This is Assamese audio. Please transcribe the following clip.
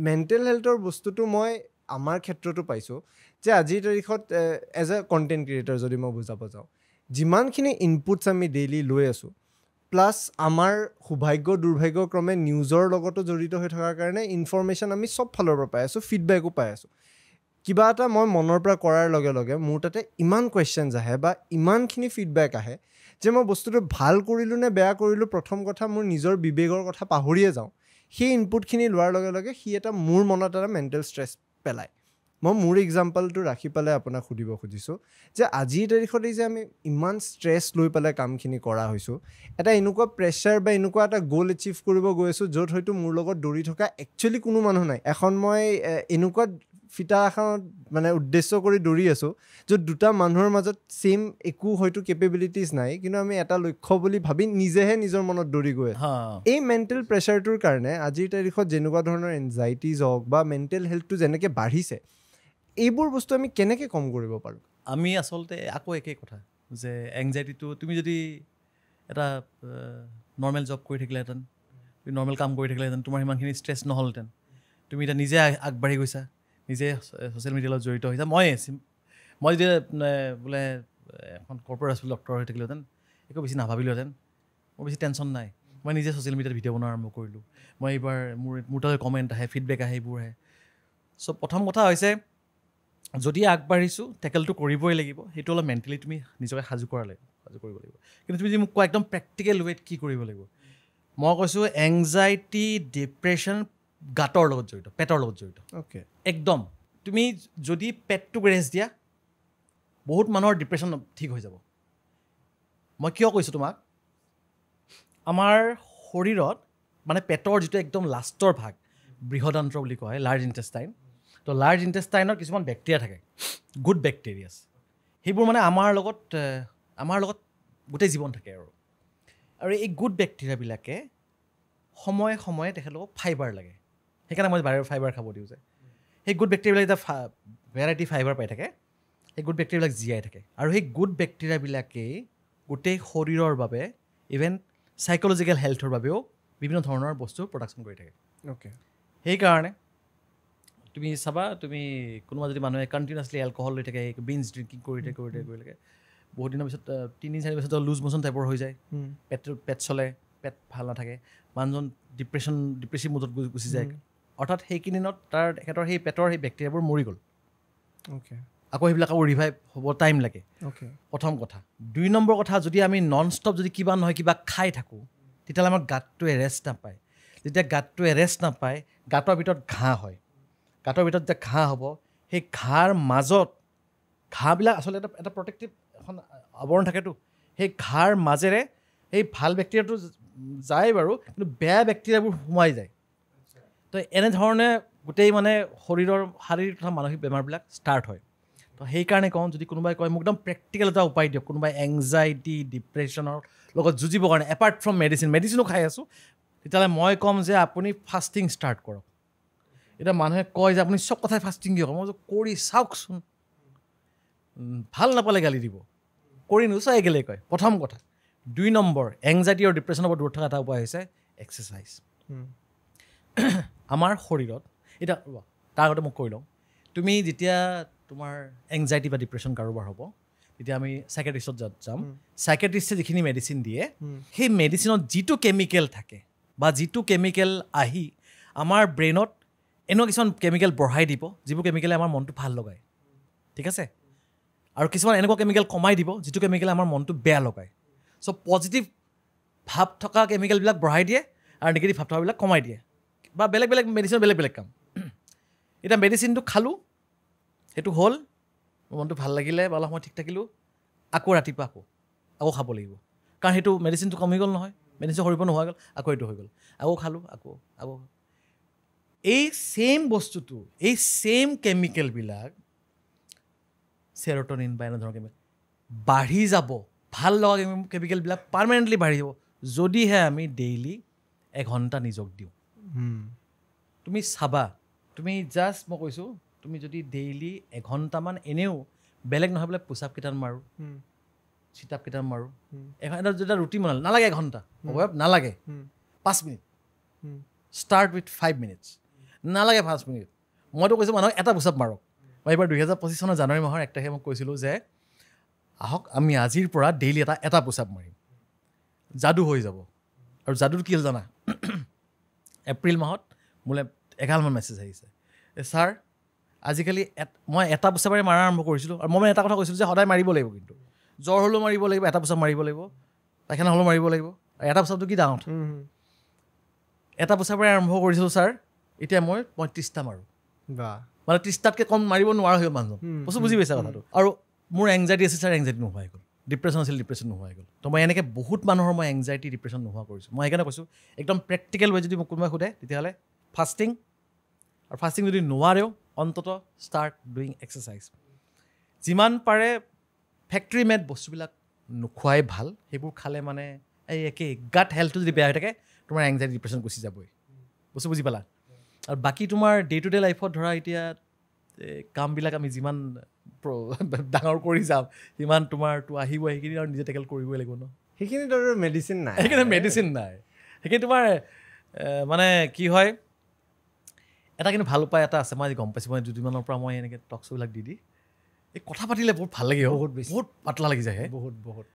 মেণ্টেল হেল্থৰ বস্তুটো মই আমাৰ ক্ষেত্ৰতো পাইছোঁ যে আজিৰ তাৰিখত এজ এ কণ্টেণ্ট ক্ৰিয়েটৰ যদি মই বুজাব যাওঁ যিমানখিনি ইনপুটছ আমি ডেইলি লৈ আছোঁ প্লাছ আমাৰ সৌভাগ্য দুৰ্ভাগ্যক্ৰমে নিউজৰ লগতো জড়িত হৈ থকাৰ কাৰণে ইনফৰমেশ্যন আমি চব ফালৰ পৰা পাই আছোঁ ফিডবেকো পাই আছোঁ কিবা এটা মই মনৰ পৰা কৰাৰ লগে লগে মোৰ তাতে ইমান কুৱেশ্যনছ আহে বা ইমানখিনি ফিডবেক আহে যে মই বস্তুটো ভাল কৰিলোঁ নে বেয়া কৰিলোঁ প্ৰথম কথা মোৰ নিজৰ বিবেকৰ কথা পাহৰিয়ে যাওঁ সেই ইনপুটখিনি লোৱাৰ লগে লগে সি এটা মোৰ মনত এটা মেণ্টেল ষ্ট্ৰেছ পেলায় মই মোৰ এক্সাম্পলটো ৰাখি পেলাই আপোনাক সুধিব খুজিছোঁ যে আজিৰ তাৰিখত এই যে আমি ইমান ষ্ট্ৰেছ লৈ পেলাই কামখিনি কৰা হৈছোঁ এটা এনেকুৱা প্ৰেছাৰ বা এনেকুৱা এটা গ'ল এচিভ কৰিব গৈ আছোঁ য'ত হয়তো মোৰ লগত দৌৰি থকা একচুৱেলি কোনো মানুহ নাই এখন মই এনেকুৱা ফিটা এখনত মানে উদ্দেশ্য কৰি দৌৰি আছোঁ য'ত দুটা মানুহৰ মাজত ছেইম একো হয়তো কেপেবিলিটিজ নাই কিন্তু আমি এটা লক্ষ্য বুলি ভাবি নিজেহে নিজৰ মনত দৌৰি গৈ আছোঁ এই মেণ্টেল প্ৰেছাৰটোৰ কাৰণে আজিৰ তাৰিখত যেনেকুৱা ধৰণৰ এনজাইটিজ হওক বা মেণ্টেল হেল্থটো যেনেকৈ বাঢ়িছে এইবোৰ বস্তু আমি কেনেকৈ কম কৰিব পাৰোঁ আমি আচলতে আকৌ একেই কথা যে এংজাইটিটো তুমি যদি এটা নৰ্মেল জব কৰি থাকিলেহেঁতেন তুমি নৰ্মেল কাম কৰি থাকিলেহেঁতেন তোমাৰ সিমানখিনি ষ্ট্ৰেছ নহ'লহেঁতেন তুমি এতিয়া নিজে আগবাঢ়ি গৈছা নিজে ছ'চিয়েল মিডিয়াৰ লগত জড়িত হৈছা মই যেতিয়া বোলে এখন কৰ্প'ৰেট হস্পিটেল ডক্টৰ হৈ থাকিলোহেঁতেন একো বেছি নাভাবিলোহেঁতেন মোৰ বেছি টেনশ্যন নাই মই নিজে ছ'চিয়েল মিডিয়াত ভিডিঅ' বনোৱা আৰম্ভ কৰিলোঁ মই এইবাৰ মোৰ তাতে কমেণ্ট আহে ফিডবেক আহে এইবোৰ আহে চ' প্ৰথম কথা হৈছে যদি আগবাঢ়িছোঁ টেকেলটো কৰিবই লাগিব সেইটো অলপ মেণ্টেলি তুমি নিজকে সাজু কৰিব লাগিব কিন্তু তুমি যদি মোক কোৱা একদম প্ৰেক্টিকেল ৱেত কি কৰিব লাগিব মই কৈছোঁ এংজাইটি ডিপ্ৰেশ্যন গাঁতৰ লগত জড়িত পেটৰ লগত জড়িত অ'কে একদম তুমি যদি পেটটোক ৰেষ্ট দিয়া বহুত মানুহৰ ডিপ্ৰেশ্যন ঠিক হৈ যাব মই কিয় কৈছোঁ তোমাক আমাৰ শৰীৰত মানে পেটৰ যিটো একদম লাষ্টৰ ভাগ বৃহদান্ত্ৰ বুলি কোৱা হয় লাৰ্জ ইণ্টেষ্টাইন তো লাৰ্জ ইণ্টেষ্টাইনৰ কিছুমান বেক্টেৰিয়া থাকে গুড বেক্টেৰিয়াছ সেইবোৰ মানে আমাৰ লগত গোটেই জীৱন থাকে আৰু এই গুড বেক্টেৰিয়াবিলাকে সময়ে সময়ে তেখেতলোকক ফাইবাৰ লাগে সেইকাৰণে মই বাহিৰৰ ফাইবাৰ খাব দিওঁ যে সেই গুড বেক্টেৰিয়াবিলাক এটা ভেৰাইটি ফাইবাৰ পাই থাকে সেই গুড বেক্টেৰিয়াবিলাক জীয়াই থাকে আৰু সেই গুড বেক্টেৰিয়াবিলাকেই গোটেই শৰীৰৰ বাবে ইভেন চাইক'লজিকেল হেল্থৰ বাবেও বিভিন্ন ধৰণৰ বস্তু প্ৰডাকশ্যন কৰি থাকে অ'কে সেইকাৰণে তুমি চাবা তুমি কোনোবা যদি মানুহে কণ্টিনিউৱাছলি এলকহল লৈ থাকে বিঞ্জ ড্ৰিংকিং কৰি থাকে বহুত দিনৰ পিছত 3-4 বছৰত লুজ মোশ্যন টাইপৰ হৈ যায় পেট চলে পেট ভাল নাথাকে মানুহজন ডিপ্ৰেছিভ মুডত গুচি যায় অৰ্থাৎ সেইকেইদিনত তেখেতৰ সেই পেটৰ সেই বেক্টেৰিয়াবোৰ মৰি গ'ল অ'কে আকৌ সেইবিলাক আকৌ ৰিভাইভ হ'ব টাইম লাগে অ'কে প্ৰথম কথা 2 নম্বৰ কথা যদি আমি নন ষ্টপ যদি কিবা নহয় কিবা খাই থাকোঁ তেতিয়াহ'লে আমাৰ গাঁতটোৱে ৰেষ্ট নাপায় যেতিয়া গাঁতটোৱে ৰেষ্ট নাপায় গাঁতৰ ভিতৰত ঘাঁহ হয় গাঁতৰ ভিতৰত যেতিয়া ঘাঁহ হ'ব সেই ঘাঁৰ মাজত ঘাঁহবিলাক আচলতে এটা প্ৰটেক্টিভ এখন আৱৰণ থাকেতো সেই ঘাঁৰ মাজেৰে সেই ভাল বেক্টেৰিয়াটো যায় বাৰু কিন্তু বেয়া বেক্টেৰিয়াবোৰ সোমাই যায় তো এনেধৰণে গোটেই মানে শৰীৰৰ শাৰীৰিক তথা মানসিক বেমাৰবিলাক ষ্টাৰ্ট হয় তো সেইকাৰণে কওঁ যদি কোনোবাই কয় মোক একদম প্ৰেক্টিকেল এটা উপায় দিয়ক কোনোবাই এংজাইটি ডিপ্ৰেশ্যনৰ লগত যুঁজিবৰ কাৰণে এপাৰ্ট ফ্ৰম মেডিচিনো খাই আছোঁ তেতিয়াহ'লে মই ক'ম যে আপুনি ফাষ্টিং ষ্টাৰ্ট কৰক এতিয়া মানুহে কয় যে আপুনি চব কথাই ফাষ্টিং কিয় মই কৰি চাওকচোন ভাল নাপালে গালি দিব কৰি নোচাই গেলে কয় প্ৰথম কথা 2 নম্বৰ এংজাইটি আৰু ডিপ্ৰেশ্যনৰ পৰা দূৰত থকা এটা উপায় হৈছে এক্সাৰচাইজ আমাৰ শৰীৰত এতিয়া তাৰ আগতে মোক কৈ লওঁ তুমি যেতিয়া তোমাৰ এংজাইটি বা ডিপ্ৰেশ্যন কাৰোবাৰ হ'ব তেতিয়া আমি চাইকেট্ৰিষ্টত যাম চাইকেট্ৰিষ্টে যিখিনি মেডিচিন দিয়ে সেই মেডিচিনত যিটো কেমিকেল থাকে বা যিটো কেমিকেল আহি আমাৰ ব্ৰেইনত এনেকুৱা কিছুমান কেমিকেল বঢ়াই দিব যিবোৰ কেমিকেলে আমাৰ মনটো ভাল লগায় ঠিক আছে আৰু কিছুমান এনেকুৱা কেমিকেল কমাই দিব যিটো কেমিকেলে আমাৰ মনটো বেয়া লগায় চ' পজিটিভ ভাৱ থকা কেমিকেলবিলাক বঢ়াই দিয়ে আৰু নিগেটিভ ভাৱ থকাবিলাক কমাই দিয়ে বা বেলেগ মেডিচিনৰ বেলেগ কাম এতিয়া মেডিচিনটো খালোঁ সেইটো হ'ল মনটো ভাল লাগিলে বা অলপ সময় ঠিক থাকিলোঁ আকৌ ৰাতিপুৱা আকৌ খাব লাগিব কাৰণ সেইটো মেডিচিনটো কমি গ'ল নহয় মেডিচিন সৰিব নোহোৱা গ'ল আকৌ এইটো হৈ গ'ল আকৌ খালোঁ আকৌ এই ছেইম বস্তুটো এই ছেইম কেমিকেলবিলাক চেৰ'টনিন বা এনেধৰণৰ কেমিকেল বাঢ়ি যাব ভাল লগা কেমিকেলবিলাক পাৰ্মানেণ্টলি বাঢ়ি যাব যদিহে আমি ডেইলি 1 ঘণ্টা নিজক দিওঁ তুমি চাবা তুমি জাষ্ট মই কৈছোঁ তুমি যদি ডেইলি 1 ঘণ্টামান এনেও বেলেগ নহয় বোলে পুচাপ কেইটান মাৰোঁ চিটাপ কেইটান মাৰোঁ এটা যেতিয়া ৰুটিন বনালে নালাগে 1 ঘণ্টা নালাগে 5 মিনিট ষ্টাৰ্ট উইথ 5 মিনিটছ নালাগে 5 মিনিট মইতো কৈছোঁ মানুহক এটা পুচাপ মাৰক মই এইবাৰ 2025 চনৰ জানুৱাৰী মাহৰ 1 তাৰিখে মই কৈছিলোঁ যে আহক আমি আজিৰ পৰা ডেইলি এটা পুচাপ মাৰিম যাদু হৈ যাব আৰু যাদুৰ কি হ'ল জানা এপ্ৰিল মাহত মোলৈ 11মান মেছেজ আহিছে ছাৰ আজিকালি মই এটা পুচাপেৰে মাৰা আৰম্ভ কৰিছিলোঁ আৰু মই এটা কথা কৈছিলোঁ যে সদায় মাৰিব লাগিব কিন্তু জ্বৰ হ'লেও মাৰিব লাগিব এটা পুচাপ মাৰিব লাগিব পাইখানা হ'লেও মাৰিব লাগিব আৰু এটা পুচাপটো কি ডাঙৰ এটা পুচাপেৰে আৰম্ভ কৰিছিলোঁ ছাৰ এতিয়া মই 35টা মাৰোঁ মানে 30টাতকৈ কম মাৰিব নোৱাৰা হৈ গ'ল মানুহজন বস্তু বুজি পাইছা কথাটো আৰু মোৰ এংজাইটি আছিল ছাৰ এংজাইটি নোহোৱা হৈ গ'ল ডিপ্ৰেশ্যন আছিল ডিপ্ৰেশ্যন নোহোৱা হৈ গ'ল তো মই এনেকৈ বহুত মানুহৰ মই এংজাইটি ডিপ্ৰেশ্যন নোহোৱা কৰিছোঁ মই সেইকাৰণে কৈছোঁ একদম প্ৰেক্টিকেল ৱে যদি মোক কোনোবাই সোধে তেতিয়াহ'লে ফাষ্টিং আৰু ফাষ্টিং যদি নোৱাৰেও অন্ততঃ ষ্টাৰ্ট ডুইং এক্সাৰচাইজ যিমান পাৰে ফেক্টৰী মেড বস্তুবিলাক নোখোৱাই ভাল সেইবোৰ খালে মানে এই একেই গাট হেল্থটো যদি বেয়া হৈ থাকে তোমাৰ এংজাইটি ডিপ্ৰেশ্যন গুচি যাবই বস্তু বুজি পালা আৰু বাকী তোমাৰ ডে টু ডে লাইফত ধৰা এতিয়া কামবিলাক আমি যিমান ডাঙৰ কৰি যাম সিমান তোমাৰতো আহিব সেইখিনি আৰু নিজে টেকেল কৰিবই লাগিব ন সেইখিনিত আৰু মেডিচিন নাই সেইখিনি মেডিচিন নাই সেইখিনি তোমাৰ মানে কি হয় এটা কিন্তু ভাল উপায় এটা আছে মই আজি গম পাইছোঁ মই দুদিনমানৰ পৰা মই এনেকৈ টক শ্ব'বিলাক দি এই কথা পাতিলে বহুত ভাল লাগে বহুত পাতলা লাগি যায় বহুত